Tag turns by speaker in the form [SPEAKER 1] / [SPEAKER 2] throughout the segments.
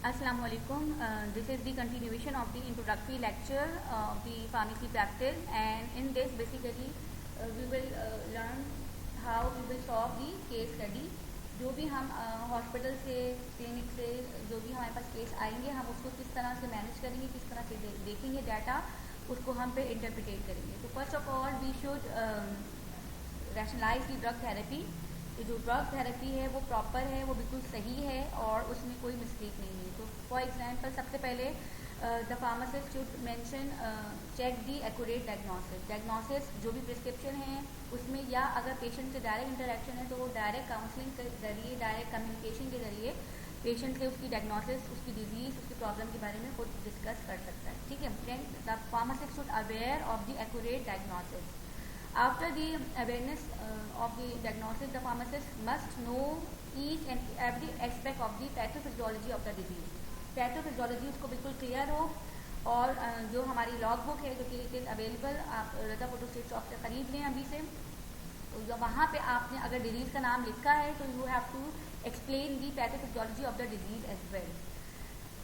[SPEAKER 1] Assalamu alaikum. This is the continuation of the introductory lecture of the pharmacy practice, and in this basically we will learn how we will solve the case study. जो भी हम hospital से clinic से जो भी हमारे पास case आएंगे हम उसको किस तरह से मैनेज करेंगे, किस तरह से देखेंगे डाटा, उसको हम पे इंटरप्रिटेट करेंगे. तो first of all we should rationalise the drug therapy. कि जो ड्रग थेरेपी है वो प्रॉपर है, वो बिल्कुल सही है और उसमें कोई मिस्टेक नहीं है. तो फॉर एग्जांपल सबसे पहले the pharmacist should mention check the accurate diagnosis. जो भी प्रिस्क्रिप्शन है उसमें या अगर पेशेंट से डायरेक्ट इंटरेक्शन है तो वो डायरेक्ट काउंसलिंग के जरिए, डायरेक्ट कम्युनिकेशन के जरिए पेशेंट से उसकी डायग्नोसिस, उसकी डिजीज, उसकी प्रॉब्लम के बारे में खुद डिस्कस कर सकता है. ठीक है. Then the pharmacist should aware of the accurate diagnosis. After the awareness of the diagnosis, the pharmacist must know each and every aspect of the pathophysiology of the disease. Pathophysiology उसको बिल्कुल clear हो और जो हमारी log book है जो कि it is available, आप रजा फोटो स्टेट शॉप से खरीद लें अभी से. तो वहाँ पे आपने अगर डिजीज़ का नाम लिखा है तो you have to explain the pathophysiology of the disease as well.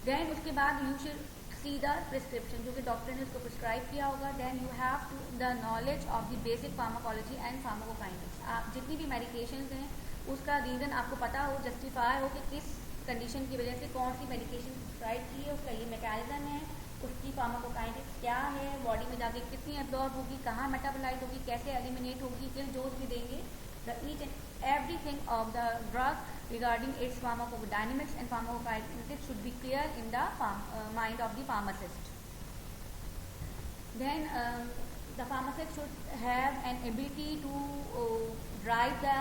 [SPEAKER 1] Then उसके बाद you should see the prescription जो कि डॉक्टर ने उसको प्रिस्क्राइब किया होगा. Then you have to the knowledge of the basic pharmacology and pharmacokinetics. आप जितनी भी मेडिकेशंस हैं उसका रीज़न आपको पता हो, जस्टिफाई हो कि किस कंडीशन की वजह से कौन सी मेडिकेशन प्रिस्क्राइब की है, उसका ये मैकेनिज्म है, उसकी फार्माकोकाइनेटिक्स क्या है, बॉडी में जाके कितनी एब्जॉर्ब होगी, कहाँ मेटाबोलाइज होगी, कैसे एलिमिनेट होगी, किस डोज भी देंगे. The each and everything of the drug regarding its pharmacodynamics and pharmacokinetics should be clear in the mind of the pharmacist. Then the pharmacist should have an ability to drive the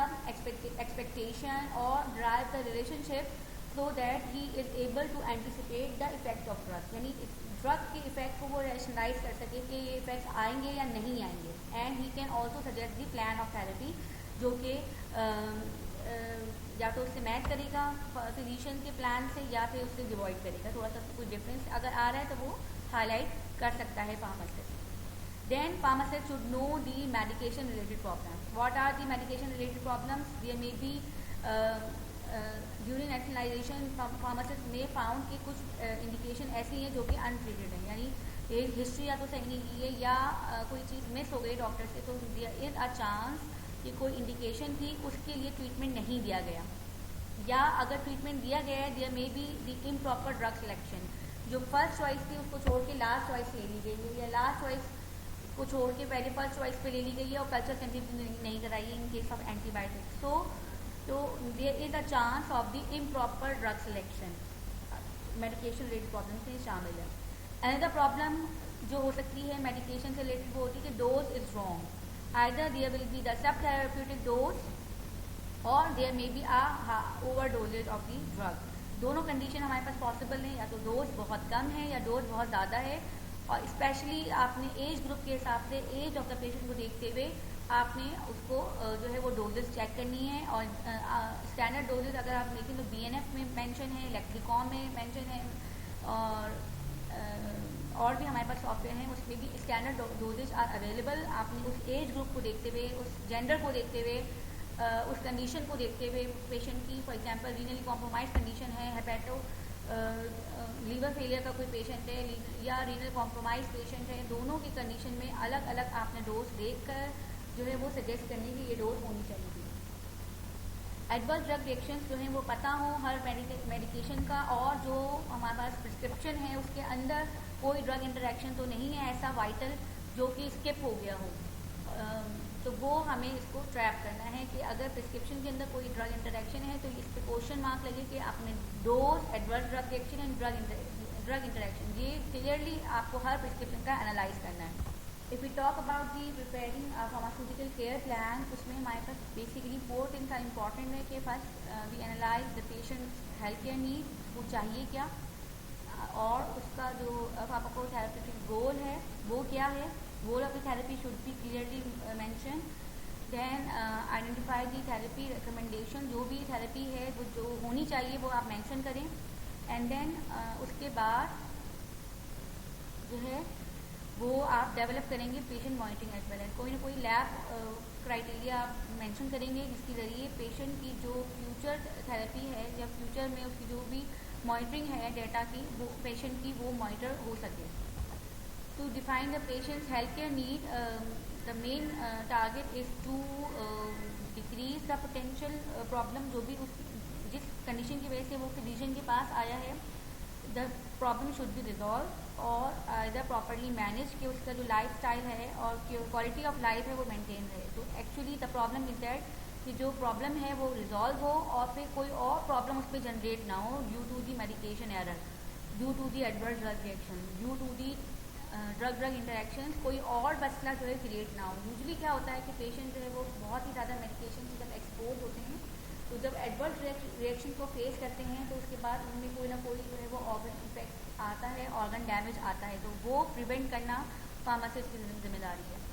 [SPEAKER 1] expectation or drive the relationship so that he is able to anticipate the effect of drug. यानी drug के effect को वो rationalise कर सके कि ये effects आएंगे या नहीं आएंगे. And he can also suggest the plan of therapy जो कि या तो उससे मैच करेगा फिजिशियन के प्लान से या फिर उससे डिवॉइड करेगा. थोड़ा सा कुछ डिफरेंस अगर आ रहा है तो वो हाईलाइट कर सकता है pharmacist. Then pharmacist should know the medication related problems. What are the medication related problems? There may be during externalisation pharmacist में फाउंड कि कुछ इंडिकेशन ऐसी हैं जो कि अनट्रीटेड है, यानी एक हिस्ट्री या तो सही नहीं की है या कोई चीज़ मिस हो गई डॉक्टर से, तो देयर इज़ अ चांस कि कोई इंडिकेशन थी उसके लिए ट्रीटमेंट नहीं दिया गया, या अगर ट्रीटमेंट दिया गया है there may be the improper drug selection. जो फर्स्ट चॉइस थी उसको छोड़ के लास्ट चॉइस ले ली गई है, या लास्ट चॉइस को छोड़ के पहले फर्स्ट चॉइस पे ले ली गई है और कल्चर सेंसिटिव नहीं कराई है इन केस ऑफ एंटीबायोटिक्स. तो there is a chance of the improper drug selection. Medication related problem से शामिल है. अनदर प्रॉब्लम जो हो सकती है मेडिकेशन से रिलेटेड वो होती है कि dose is wrong. Either there will be the subtherapeutic dose or there may be a overdosage of the drug. दोनों कंडीशन हमारे पास पॉसिबल है, या तो डोज बहुत कम है या डोज बहुत ज़्यादा है. और स्पेशली आपने एज ग्रुप के हिसाब से एज ऑफ द पेशेंट को देखते हुए आपने उसको जो है वो डोजेस चेक करनी है. और स्टैंडर्ड डोजेस अगर आप देखें तो BNF में मेंशन है, लेक्सिकॉन में मेंशन है, और भी हमारे पास सॉफ्टवेयर हैं उसमें भी स्टैंडर्ड डोजेज आर अवेलेबल. आपने उस एज ग्रुप को देखते हुए, उस जेंडर को देखते हुए, उस कंडीशन को देखते हुए पेशेंट की, फॉर एग्जांपल रीनली कॉम्प्रोमाइज कंडीशन है, हेपेटो लीवर फेलियर का कोई पेशेंट है या रीनल कॉम्प्रोमाइज पेशेंट है, दोनों की कंडीशन में अलग अलग आपने डोज देखकर जो है वो सजेस्ट करने की ये डोज होनी चाहिए. एडवर्स ड्रग रिएक्शंस जो हैं वो पता हो हर मेडिकेशन का, और जो हमारे पास प्रिस्क्रिप्शन है उसके अंदर कोई ड्रग इंटरेक्शन तो नहीं है ऐसा वाइटल जो कि स्किप हो गया हो. तो वो हमें इसको ट्रैप करना है कि अगर प्रिस्क्रिप्शन के अंदर कोई ड्रग इंटरेक्शन है तो इस पे क्वेश्चन मार्क लगे कि आपने dose, adverse drug reaction and drug interaction, ये क्लियरली आपको हर प्रिस्क्रिप्शन का एनालाइज करना है. If we talk about the preparing pharmaceutical care plan, उसमें हमारे पास बेसिकली 4 थिंग्स आर इम्पॉर्टेंट है कि first we analyse the patient health care need, वो चाहिए क्या, और उसका जो फार्माकोथेरेप्यूटिक गोल है वो क्या है. Goal of the therapy should be clearly mention. Then identify the therapy recommendation, जो भी थेरेपी है वो जो होनी चाहिए वो आप मेंशन करें. एंड देन उसके बाद जो है वो आप डेवलप करेंगे पेशेंट मॉनिटरिंग एज वेल. कोई ना कोई लैब क्राइटेरिया आप मेंशन करेंगे जिसके ज़रिए पेशेंट की जो फ्यूचर थेरेपी है या फ्यूचर में उसकी जो भी मॉनिटरिंग है डेटा की, वो पेशेंट की वो मॉनिटर हो सके। To define the patients health care need, the main target is to decrease the potential problem, जो भी उस जिस कंडीशन की वजह से वो फिजिशियन के पास आया है, the problem should be resolve और इधर प्रॉपरली मैनेज, कि उसका जो लाइफ स्टाइल है और क्वालिटी ऑफ लाइफ है वो मेंटेन रहे। तो actually the problem is that कि जो प्रॉब्लम है वो रिजॉल्व हो और फिर कोई और प्रॉब्लम उस पर जनरेट ना हो due to the medication error, due to the adverse drug reaction, due to the drug interaction, कोई और मसला जो है क्रिएट ना हो। यूजली क्या होता है कि पेशेंट जो है वो बहुत ही ज़्यादा मेडिकेशन से जब एक्सपोज होते हैं, तो जब एडवर्स रिएक्शन को फेस करते हैं तो उसके बाद उनमें कोई ना कोई जो है वो ऑर्गन इफेक्ट आता है, ऑर्गन डैमेज आता है, तो वो प्रिवेंट करना फार्मासिस्ट की जिम्मेदारी है।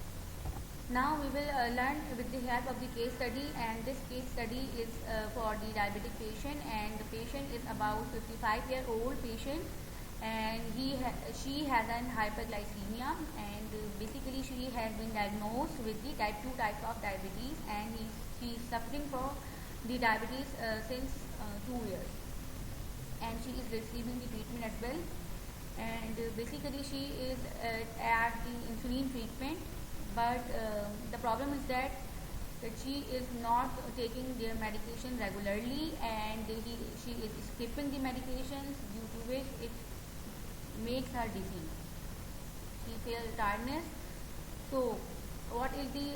[SPEAKER 1] Now we will learn with the help of the case study, and this case study is for the diabetic patient, and the patient is about 55-year-old patient, and she has an hyperglycemia, and basically she has been diagnosed with the type 2 type of diabetes, and she is suffering from the diabetes since 2 years, and she is receiving the treatment as well, and basically she is at the insulin treatment, but the problem is that she is not taking their medication regularly, and she is skipping the medications, due to which it makes her dizzy. She feels tiredness. So what is the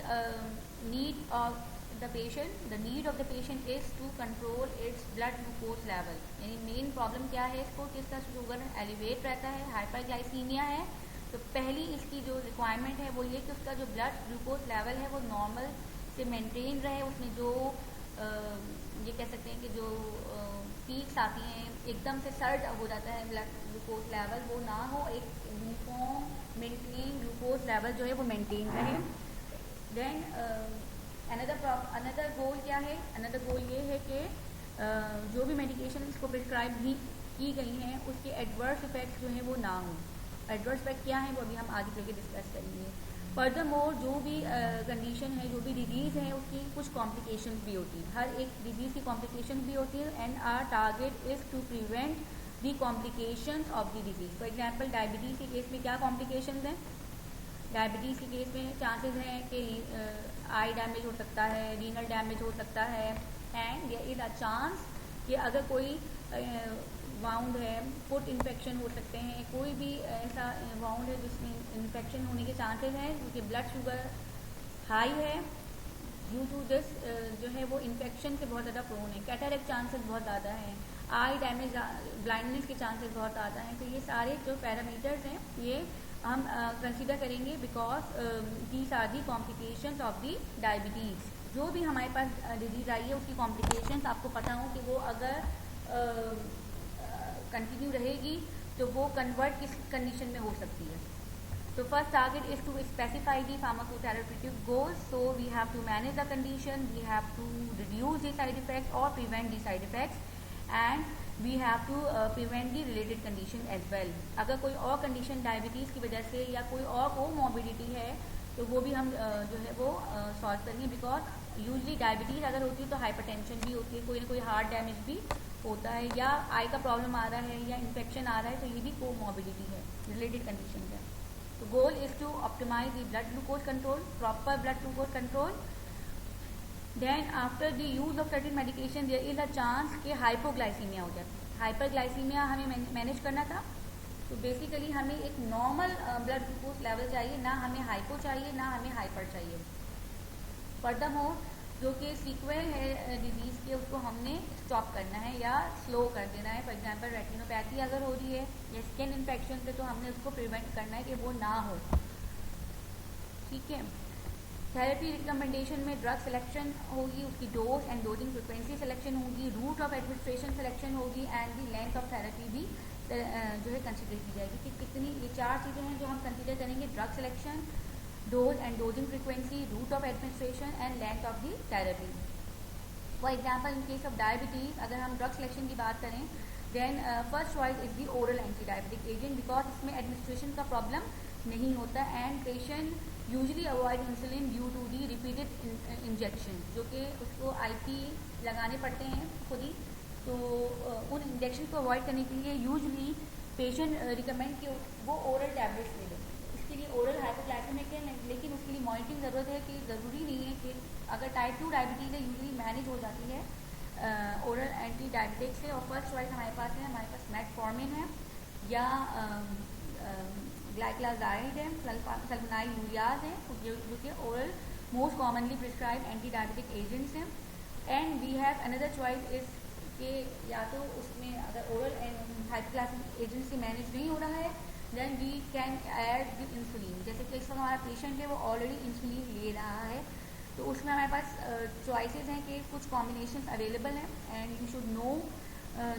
[SPEAKER 1] need of the patient? The need of the patient is to control its blood glucose level, यानी main problem क्या है इसको कि इसका sugar elevate रहता है, hyperglycaemia है। तो पहली इसकी जो रिक्वायरमेंट है वो ये कि उसका जो ब्लड ग्लूकोज लेवल है वो नॉर्मल से मेंटेन रहे, उसमें जो ये कह सकते हैं कि जो पीक्स आती हैं एकदम से सर्ज हो जाता है ब्लड ग्लूकोज लेवल, वो ना हो, एक यूनिफॉर्म मेंटेन ग्लूकोज लेवल जो है वो मेंटेन रहे। देन अनदर गोल क्या है? अनदर गोल ये है कि जो भी मेडिकेशन इसको प्रिस्क्राइब भी की गई हैं उसके एडवर्स इफेक्ट्स जो हैं वो ना हों। एडवर्स इफेक्ट क्या है वो अभी हम आगे चल के डिस्कस करेंगे। फर्दरमोर जो भी कंडीशन है, जो भी डिजीज़ है, उसकी कुछ कॉम्प्लिकेशंस भी होती हैं, हर एक डिजीज़ की कॉम्प्लिकेशन भी होती है, and our target is to prevent the complications of the disease. For example diabetes के केस में क्या कॉम्प्लिकेशंस हैं? डायबिटीज़ के केस में चांसेस हैं कि आई डैमेज हो सकता है, रीनल डैमेज हो सकता है, and there is a chance कि अगर कोई वाउंड है, फुट इन्फेक्शन हो सकते हैं, कोई भी ऐसा वाउंड है जिसमें इन्फेक्शन होने के चांसेस हैं, क्योंकि ब्लड शुगर हाई है, ड्यू टू दिस जो है वो इन्फेक्शन से बहुत ज़्यादा प्रोन है, कैटरेक्ट चांसेस बहुत ज़्यादा हैं, आई डैमेज, ब्लाइंडनेस के चांसेस बहुत ज़्यादा हैं। तो ये सारे जो पैरामीटर्स हैं ये हम कंसिडर करेंगे, because these are the complications of the diabetes. जो भी हमारे पास डिजीज़ आई है उसकी कॉम्प्लिकेशंस आपको पता हो कि वो अगर कंटिन्यू रहेगी तो वो कन्वर्ट किस कंडीशन में हो सकती है। तो first target is to specify the pharmacotherapeutic goals, so we have to manage the condition, we have to reduce the side effects और prevent the side effects, and we have to prevent the related condition as well. अगर कोई और condition diabetes की वजह से या कोई और कोमॉर्बिडिटी है तो वो भी हम जो है वो सॉल्व करेंगे, बिकॉज यूजली डायबिटीज़ अगर होती है तो हाइपरटेंशन भी होती है, कोई ना कोई हार्ट डैमेज भी होता है, या आई का प्रॉब्लम आ रहा है, या इन्फेक्शन आ रहा है, तो ये भी कोमॉर्बिडिटी है, रिलेटेड कंडीशन है। तो goal is to optimise the blood glucose control, proper blood glucose control. Then after the use of certain medication there is a chance कि हाइपोग्लाइसीमिया हो जाए। हाइपरग्लाइसीमिया हमें मैनेज करना था, तो बेसिकली हमें एक नॉर्मल ब्लड ग्लूकोज लेवल चाहिए, ना हमें हाइपो चाहिए ना हमें हाइपर चाहिए। फर्दरमोर जो कि सीक्वेल है डिजीज़ के उसको हमने स्टॉप करना है या स्लो कर देना है। फॉर एग्जांपल रेटिनोपैथी अगर हो रही है या स्किन इन्फेक्शन से, तो हमने उसको प्रिवेंट करना है कि वो ना हो, ठीक है। थेरेपी रिकमेंडेशन में ड्रग सिलेक्शन होगी, उसकी dose and dosing frequency selection होगी, रूट ऑफ एडमिनिस्ट्रेशन सिलेक्शन होगी, and the length of therapy भी जो है कंसिडर की जाएगी कि कितनी, ये चार चीज़ें हैं जो हम कंसिडर करेंगे: drug selection, dose and dosing frequency, route of administration and length of the therapy. For example in case of diabetes अगर हम ड्रग सिलेक्शन की बात करें, then first choice is the oral anti diabetic agent, because इसमें administration का problem नहीं होता, and patient usually avoid insulin due to the repeated injection, जो कि उसको आईपी लगाने पड़ते हैं खुद ही, तो उन इंजेक्शन को अवॉइड करने के लिए यूजली पेशेंट रिकमेंड कि वो ओरल टैबलेट्स ले लें। इसके लिए ओरल हाइपोग्लाइसेमिक है, लेकिन उसके लिए मॉनिटरिंग ज़रूरत है कि ज़रूरी नहीं है कि अगर टाइप 2 डायबिटीज़ है यूजली मैनेज हो जाती है ओरल एंटी डायबिटिक से। और फर्स्ट चॉइस हमारे पास है, हमारे पास मेटफॉर्मिन है या ग्लाइक्लाजाइड है, सल्फोनाइल यूरियाज है, जो कि oral most commonly prescribe anti diabetic agents हैं। And we have another choice is कि या तो उसमें अगर ओरल एंड हाइपोग्लाइसेमिक एजेंट से मैनेज नहीं हो रहा है then we can add the insulin. जैसे कि इस वक्त हमारा पेशेंट है वो ऑलरेडी इंसुलिन ले रहा है, तो उसमें हमारे पास चॉइसेस हैं कि कुछ कॉम्बिनेशन अवेलेबल हैं and you should know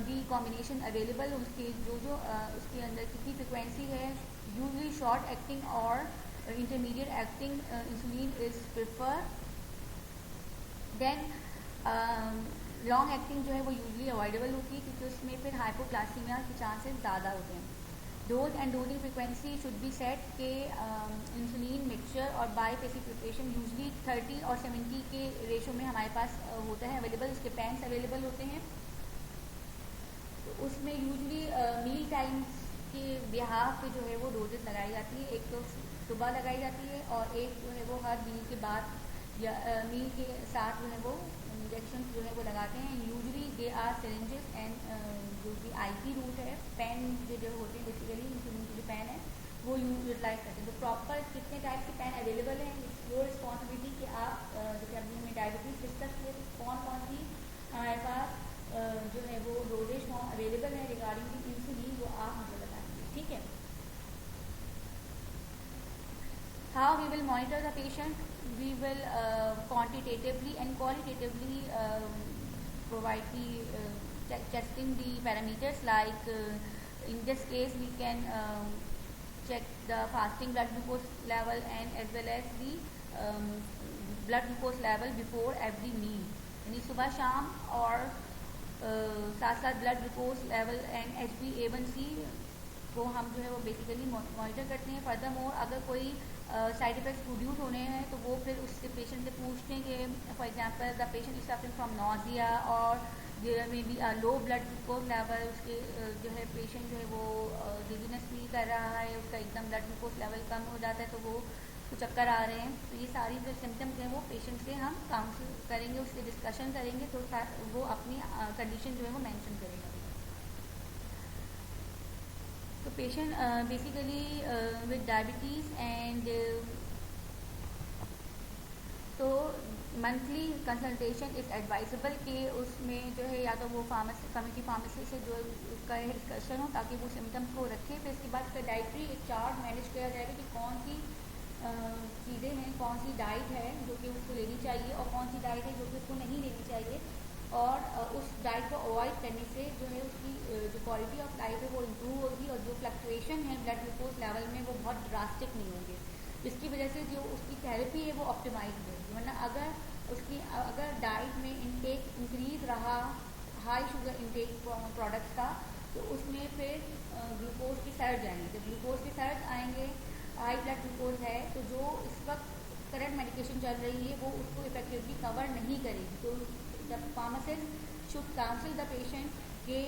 [SPEAKER 1] the combination available. उसके जो उसके अंदर कितनी फ्रिक्वेंसी है। यूजली शॉर्ट एक्टिंग और intermediate acting insulin is prefer. Then long acting जो है वो यूजली अवॉइडेबल होती है क्योंकि उसमें फिर हाइपोग्लाइसीमिया के चांसेस ज़्यादा होते हैं। Dose and dosing frequency should be set के इंसुलिन मिक्सचर और बाय पेसी प्रिपरेशन यूजली 30 और 70 के रेशो में हमारे पास होता है अवेलेबल। उसके पेन्स अवेलेबल होते हैं, तो उसमें यूजली मील टाइम्स के बिहाफ पे जो है वो डोजेस लगाई जाती है। एक तो सुबह लगाई जाती है और एक जो है वो हर मील के बाद या मील के साथ जो है वो इंजेक्शन जो है वो लगाते हैं। Usually they are syringes and जो कि आईपी रूट है, पेन जो होते हैं बेसिकली इंसुलिन के जो पेन है वो यूटिलाइज करते हैं। तो प्रॉपर कितने टाइप के पेन अवेलेबल हैं, वो रिस्पॉन्सिबिलिटी कि आप जैसे अभी हमें डायबिटीज़ डिस्कस किए तो कौन कौन सी हमारे पास जो है वो डोजेज फॉर्म अवेलेबल है रिगार्डिंग दी इंसुलिन, वो आप मुझे बताएंगे, ठीक है। How we will monitor the patient, we will quantitatively and qualitatively provide the testing the parameters like in this case we can check the fasting blood glucose level and as well as the blood glucose level before every meal, यानी सुबह शाम और साथ साथ blood glucose level and HbA1c को हम जो है वो बेसिकली मॉनिटर करते हैं। फर्दर मोर अगर कोई साइड इफेक्ट्स प्रोड्यूस होने हैं तो वो फिर उससे पेशेंट से पूछते हैं कि for example the patient is suffering from nausea और there may be low blood glucose level, उसके जो है पेशेंट जो है वो डिजीनेस फील कर रहा है, उसका एकदम ब्लड ग्लूकोज लेवल कम हो जाता है, तो वो चक्कर आ रहे हैं, तो ये सारी जो सिम्टम्स हैं वो पेशेंट से हम काउंसिल करेंगे, उससे डिस्कशन करेंगे, तो वो अपनी कंडीशन जो है वो मेंशन करेगा। तो patient basically with diabetes and तो मंथली कंसल्टेशन इज़ एडवाइजेबल कि उसमें जो है या तो वो कम्युनिटी फार्मेसी से जो उसका डिस्कशन हो ताकि वो सिम्टम्स को रखे। फिर इसके बाद उसका डाइटरी एक चार्ट मैनेज किया जाएगा कि कौन सी चीज़ें हैं, कौन सी डाइट है जो कि उसको लेनी चाहिए और कौन सी डाइट है जो कि उसको नहीं लेनी चाहिए, और उस डाइट को अवॉइड करने से जो है उसकी जो क्वालिटी ऑफ लाइफ है वो इम्प्रूव होगी और जो फ्लक्चुएशन है ब्लड ग्लूकोज लेवल में वो बहुत ड्रास्टिक नहीं होंगे, जिसकी वजह से जो उसकी थेरेपी है वो ऑप्टिमाइज होगी। वरना अगर डाइट में इनटेक इंक्रीज रहा हाई शुगर इनटेक प्रोडक्ट्स का तो उसमें फिर ग्लूकोज के सर्ज आएंगे। जब ग्लूकोज के सर्ज आएंगे, हाई ब्लड ग्लूकोज है तो जो इस वक्त करंट मेडिकेशन चल रही है वो उसको इफेक्टिवली कवर नहीं करेगी। तो the pharmacist should council the patient के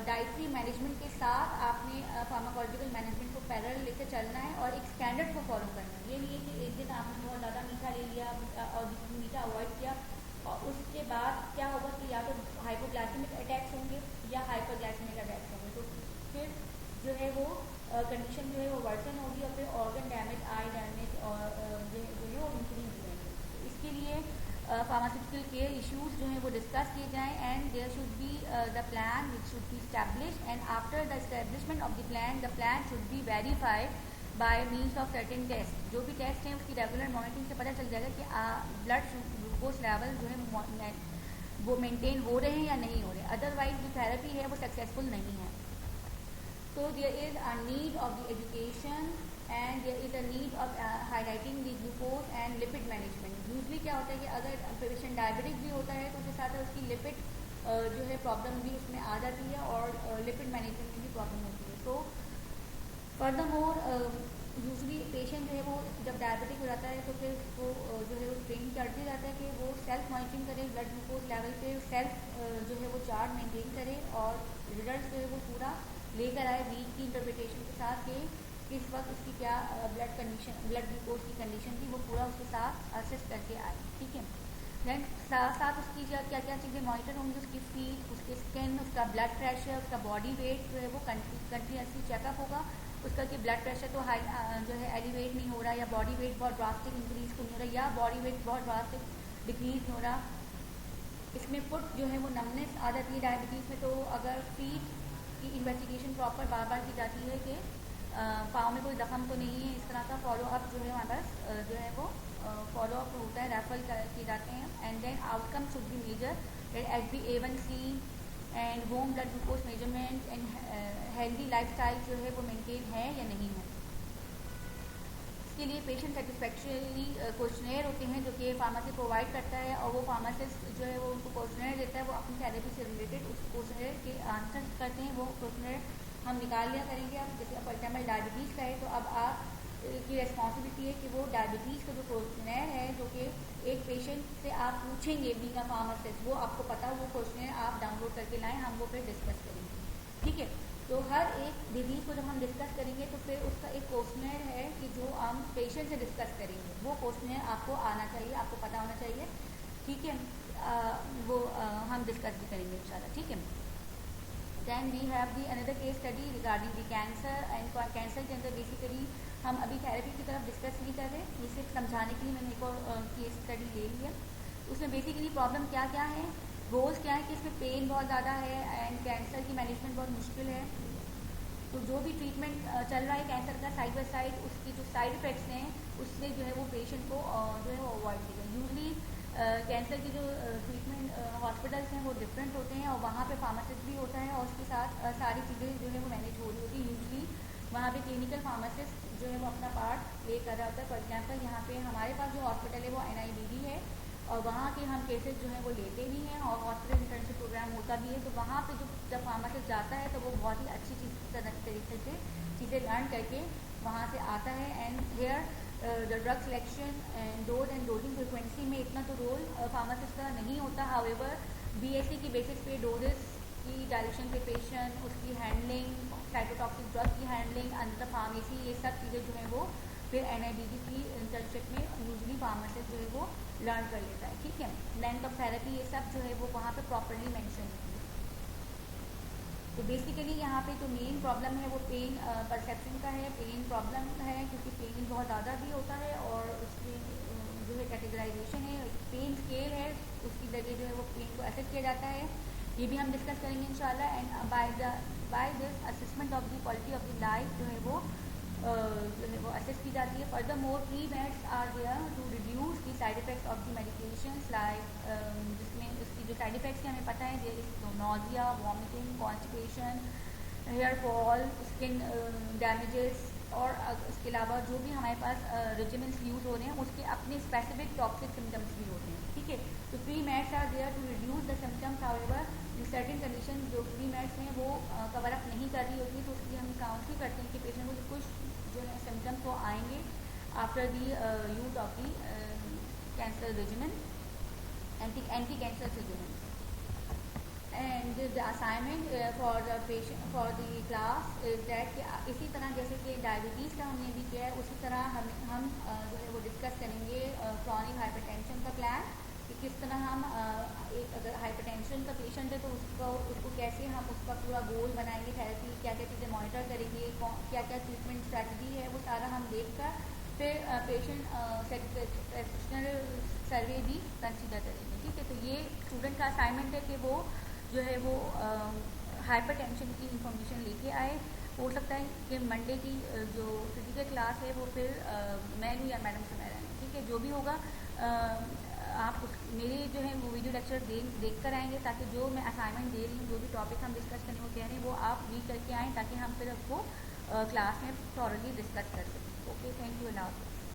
[SPEAKER 1] डाइटरी मैनेजमेंट के साथ आपने फार्माकोलॉजिकल मैनेजमेंट को पैरेलल लेकर चलना है और एक स्टैंडर्ड को फॉलो करना है। ये नहीं है कि एक दिन आपने बहुत ज़्यादा मीठा ले लिया और मीठा अवॉइड किया और उसके बाद क्या होगा कि या तो हाइपोग्लाइसेमिक अटैक्स होंगे या हाइपरग्लाइसेमिक अटैक्स होंगे, तो फिर जो है वो कंडीशन जो है वो वर्सन होगी और फिर ऑर्गन डैमेज, आई डैमेज और जो है वो इंक्रीज होंगे। तो इसके लिए फार्मास्यूटिकल केयर इश्यूज जो हैं वो डिस्कस किए जाएँ and there should be the plan which should be establish and after the establishment of the plan should be verified by means of certain test. जो भी टेस्ट हैं उसकी रेगुलर मॉनिटरिंग से पता चल जाएगा कि ब्लड ग्लूकोज लेवल जो है वो मेंटेन हो रहे हैं या नहीं हो रहे, अदरवाइज जो थेरेपी है वो सक्सेसफुल नहीं है। तो there is a need of the education and there is a need of highlighting the glucose and lipid management. Usually क्या होता है कि अगर पेशेंट डायबिटिक भी होता है तो उसके साथ उसकी लिपिड जो है प्रॉब्लम भी उसमें आ जाती है और लिपिड मैनेजमेंट में भी प्रॉब्लम होती है। तो फर्दर मोर यूजली पेशेंट जो है वो जब डायबिटिक हो जाता है तो फिर वो जो है वो ट्रेन करते जाता है कि वो सेल्फ मॉनिटरिंग करे, ब्लड ग्लूकोज लेवल पे सेल्फ जो है वो चार्ट मेंटेन करे और सा लेकर आए वीक की इंटरप्रिटेशन के साथ कि किस वक्त उसकी क्या ब्लड ग्लूकोज की कंडीशन थी, वो पूरा उसके साथ असिस्ट करके आए, ठीक है। देन साथ साथ उसकी क्या क्या चीज़ें मॉनिटर होंगी, उसकी फीट, उसकी स्किन, उसका ब्लड प्रेशर, उसका बॉडी वेट जो है वो कंटिन्यूसली चेकअप होगा उसका कि ब्लड प्रेशर तो हाई जो है एलिवेट नहीं हो रहा, या बॉडी वेट बहुत ड्रास्टिक इंक्रीज तो नहीं हो रहा, या बॉडी वेट बहुत ड्रास्टिक डिक्रीज नहीं हो रहा। इसमें फुट जो है वो नमनेस आ जाती है डायबिटीज़ में, तो अगर फीट की इन्वेस्टिगेशन प्रॉपर बार बार की जाती है कि पाँव में कोई जख्म तो नहीं है, इस तरह का फॉलो अप जो है हमारे पास जो है वो फॉलो अप होता है, रेफर किए जाते हैं। And then outcome should be measure HbA1c and home blood glucose measurement and healthy lifestyle जो है वो मेंटेन है या नहीं है। इसके लिए पेशेंट सेटिस्फैक्टरी क्वेश्चनेयर होते हैं जो कि फार्मेसी प्रोवाइड करता है, और वो फार्मासिस्ट जो है वो उनको क्वेश्चनेयर देता है, वो अपनी थेरेपी से रिलेटेड उस क्वेश्चनेयर के आंसर करते हैं। वो क्वेश्चनेयर हम निकाल लिया करेंगे। अब जैसे फॉर एग्जाम्पल डायबिटीज़ का है तो अब आप की रेस्पॉन्सिबिलिटी है कि वो डायबिटीज़ का जो क्वेश्चनेयर है जो कि एक पेशेंट से आप पूछेंगे बीइंग अ फार्मासिस्ट, वो आपको पता वो क्वेश्चनेयर आप डाउनलोड करके लाएँ, हम वो फिर डिस्कस करेंगे, ठीक है। तो हर एक डिजीज़ को जब हम डिस्कस करेंगे तो फिर उसका एक क्वेश्चनेयर है कि जो हम पेशेंट से डिस्कस करेंगे, वो क्वेश्चनेयर आपको आना चाहिए, आपको पता होना चाहिए, ठीक है। वो हम डिस्कस भी करेंगे इंशाल्लाह, ठीक है। Then we have the another case study regarding the cancer and cancer के अंदर बेसिकली हम अभी थेरेपी की तरफ डिस्कस नहीं कर रहे, ये सिर्फ समझाने के लिए मैंने एक और केस स्टडी ले ली है। उसमें बेसिकली प्रॉब्लम क्या क्या है, गोल्स क्या है कि इसमें पेन बहुत ज़्यादा है एंड कैंसर की मैनेजमेंट बहुत मुश्किल है। तो जो भी ट्रीटमेंट चल रहा है कैंसर का साइड बाई साइड उसकी जो साइड इफ़ेक्ट्स हैं उससे जो है वो पेशेंट को जो है वो अवॉइड करें। यूजली कैंसर की जो ट्रीटमेंट हॉस्पिटल्स हैं वो डिफरेंट होते हैं और वहाँ पे फार्मासिस्ट भी होता है और उसके साथ सारी चीज़ें जो है वो मैनेज हो रही होती है। यूजली वहाँ पे क्लिनिकल फार्मासिस्ट जो है वो अपना पार्ट प्ले कर रहा होता है। फॉर एग्जाम्पल यहाँ पे हमारे पास जो हॉस्पिटल है वो NIBD है और वहाँ के हम केसेस जो है वो लेते भी हैं और हॉस्पिटल इंटर्नशिप प्रोग्राम होता भी है। तो वहाँ पे जब फार्मासिस्ट जाता है तो वो बहुत ही अच्छी तरीके से चीज़ें लर्न करके वहाँ से आता है। And here the drug selection and dose and dosing frequency में इतना तो रोल फार्मासिस्ट का नहीं होता। हाउएवर BSc की बेसिस पे डोजेस की डायरेक्शन प्रिपरेशन, उसकी हैंडलिंग, साइटोटॉक्सिक ड्रग की हैंडलिंग, अंदर फार्मेसी, ये सब चीज़ें जो है वो फिर NIBD की इंटर्नशिप में यूजली फार्मासिस्ट जो है वो लर्न कर लेता है, ठीक है। लेंथ ऑफ थेरेपी ये सब जो है वो वहाँ पे प्रॉपरली मेंशन है। तो बेसिकली यहाँ पे जो मेन प्रॉब्लम है वो पेन परसेप्शन का है, पेन प्रॉब्लम है क्योंकि पेन बहुत ज़्यादा भी होता है और उसकी जो है कैटेगराइजेशन है, पेन स्केल है, उसकी जगह जो है वो पेन को असेस किया जाता है, ये भी हम डिस्कस करेंगे इंशाल्लाह। And by this assessment of the quality of the life जो है वो असेस की जाती है। Further more pre meds are there to reduce the side effects of the medications like जिसमें उसकी जो साइड इफेक्ट्स हमें पता है जैसे nausea, vomiting, constipation, hair fall, skin damages और इसके अलावा जो भी हमारे पास रेजिमेंट्स यूज़ हो रहे हैं उसके अपने स्पेसिफिक टॉक्सिक सिम्टम्स भी होते हैं, ठीक है। तो pre meds are there to reduce the symptoms. However in certain condition जो प्री मेड्स हैं वो कवर अप नहीं कर रही होती है तो उसकी हम काउंसलिंग करते हैं कि पेशेंट को कुछ जो है सिम्टम्स वो आएंगे after the use of the cancer regiment, anti cancer regiment. And the assignment for the patient for the class is that कि इसी तरह जैसे कि डायबिटीज़ का हमने भी किया है उसी तरह हम जो है वो डिस्कस करेंगे क्रॉनिक हाइपरटेंशन का प्लान कि किस तरह हम एक अगर हाइपरटेंशन का पेशेंट है तो उसको कैसे हम उसका पूरा गोल बनाएंगे, थेरेपी क्या क्या चीज़ें मॉनिटर करेंगे, क्या क्या ट्रीटमेंट स्ट्रैटेजी है, वो सारा हम देख कर फिर पेशेंट सेटिस्फैक्शनल सर्वे भी कंसिडर करेंगे, ठीक है। तो ये स्टूडेंट का असाइनमेंट है कि वो जो है वो हाइपरटेंशन की इंफॉर्मेशन लेके आए। हो सकता है कि मंडे की जो फिजिकल क्लास है वो फिर मैं लूँ या मैडम से मैं रहूँ, ठीक है। जो भी होगा आप मेरे जो है वो वीडियो लेक्चर देख कर आएंगे ताकि जो मैं असाइनमेंट दे रही हूँ, जो भी टॉपिक हम डिस्कस करने को कह रहे हैं वो आप रीड करके आएँ ताकि हम फिर आपको क्लास में थॉरली डिस्कस कर सकें। Okay, thank you. अल्लाह हाफ़िज़।